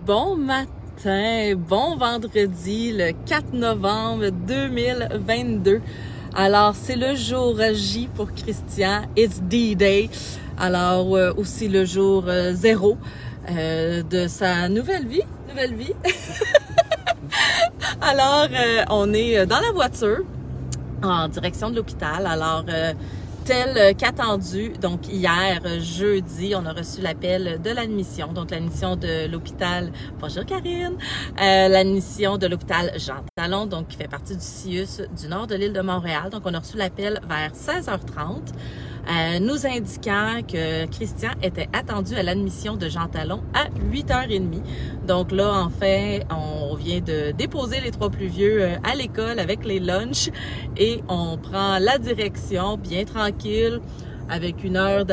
Bon matin, bon vendredi, le 4 novembre 2022. Alors, c'est le jour J pour Christian, it's D-Day. Alors, aussi le jour 0 de sa nouvelle vie. Alors, on est dans la voiture en direction de l'hôpital. Alors, tel qu'attendu, donc hier, jeudi, on a reçu l'appel de l'admission, donc l'admission de l'hôpital, bonjour Karine, l'admission de l'hôpital Jean Talon, donc qui fait partie du CIUS du nord de l'île de Montréal. Donc on a reçu l'appel vers 16h30, nous indiquant que Christian était attendu à l'admission de Jean Talon à 8h30. Donc là, en fait, on vient de déposer les 3 plus vieux à l'école avec les lunchs et on prend la direction bien tranquille avec une heure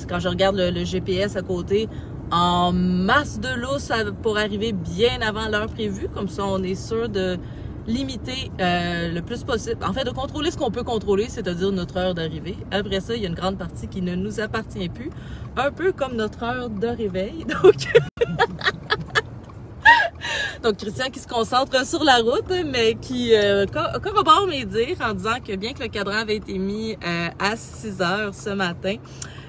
quand je regarde le GPS à côté, en masse de lousse pour arriver bien avant l'heure prévue. Comme ça, on est sûr de limiter le plus possible. En fait, de contrôler ce qu'on peut contrôler, c'est-à-dire notre heure d'arrivée. Après ça, il y a une grande partie qui ne nous appartient plus. Un peu comme notre heure de réveil. Donc, Christian qui se concentre sur la route, mais qui corrobore mes dires en disant que bien que le cadran avait été mis à 6 heures ce matin,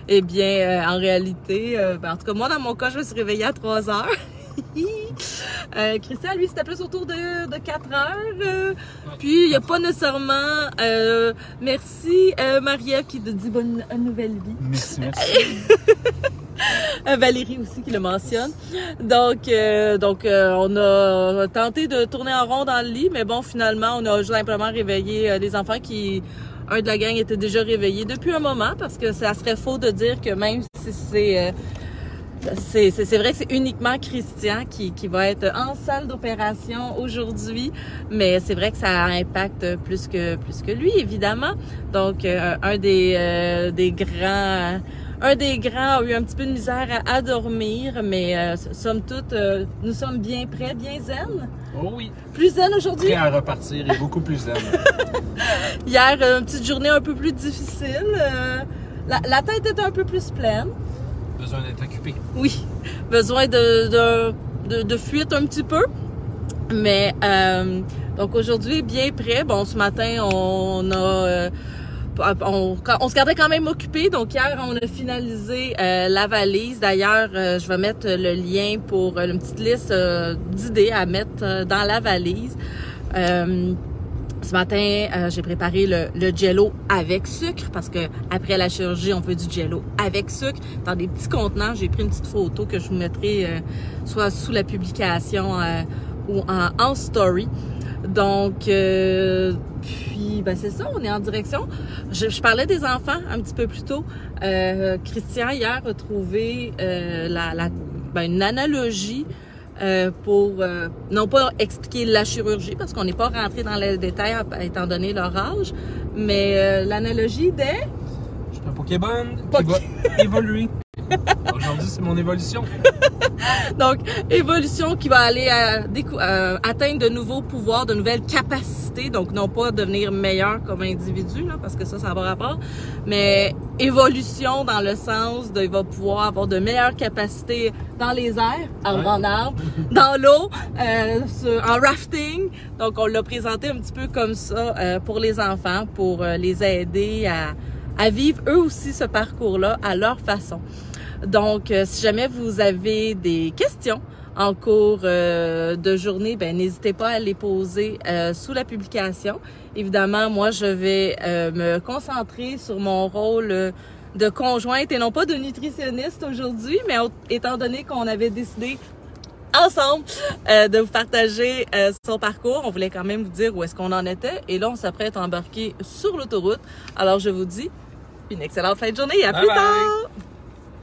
eh bien, en réalité, en tout cas, moi, dans mon cas, je me suis réveillée à 3 heures. Christian, lui, c'était plus autour de 4 heures. Puis, il n'y a pas nécessairement... merci, Marie-Ève qui te dit bonne nouvelle vie. Merci. Valérie aussi qui le mentionne. Donc, on a tenté de tourner en rond dans le lit, mais bon, finalement, on a juste simplement réveillé les enfants qui... Un de la gang était déjà réveillé depuis un moment, parce que ça serait faux de dire que même si c'est vrai que c'est uniquement Christian qui va être en salle d'opération aujourd'hui, mais c'est vrai que ça impacte plus que lui, évidemment. Donc, un des grands a eu un petit peu de misère à dormir, mais somme toute, nous sommes bien prêts, bien zen. Oh oui. Plus zen aujourd'hui? Prêt à repartir et beaucoup plus zen. Hier, une petite journée un peu plus difficile. La tête était un peu plus pleine. Besoin d'être occupé. Oui, besoin de fuite un petit peu. Mais, donc aujourd'hui, bien prêt. Bon, ce matin, on se gardait quand même occupé. Donc hier, on a finalisé la valise. D'ailleurs, je vais mettre le lien pour une petite liste d'idées à mettre dans la valise. Ce matin, j'ai préparé le jello avec sucre parce que après la chirurgie, on veut du jello avec sucre dans des petits contenants. J'ai pris une petite photo que je vous mettrai soit sous la publication ou en story. Donc, puis, ben c'est ça, on est en direction. Je parlais des enfants un petit peu plus tôt. Christian, hier, a trouvé une analogie pour, non pas expliquer la chirurgie, parce qu'on n'est pas rentré dans les détails étant donné leur âge, mais l'analogie des... Je suis un Pokémon qui va évoluer. Aujourd'hui, c'est mon évolution. Donc, évolution qui va aller atteindre de nouveaux pouvoirs, de nouvelles capacités. Donc, non pas devenir meilleur comme individu, là, parce que ça va rapport, mais évolution dans le sens de il va pouvoir avoir de meilleures capacités dans les airs, en arbre, dans l'eau, en rafting. Donc, on l'a présenté un petit peu comme ça pour les enfants, pour les aider à vivre eux aussi ce parcours-là à leur façon. Donc, si jamais vous avez des questions en cours de journée, ben n'hésitez pas à les poser sous la publication. Évidemment, moi, je vais me concentrer sur mon rôle de conjointe et non pas de nutritionniste aujourd'hui, mais étant donné qu'on avait décidé ensemble de vous partager son parcours, on voulait quand même vous dire où est-ce qu'on en était. Et là, on s'apprête à embarquer sur l'autoroute. Alors, je vous dis une excellente fin de journée et à plus tard!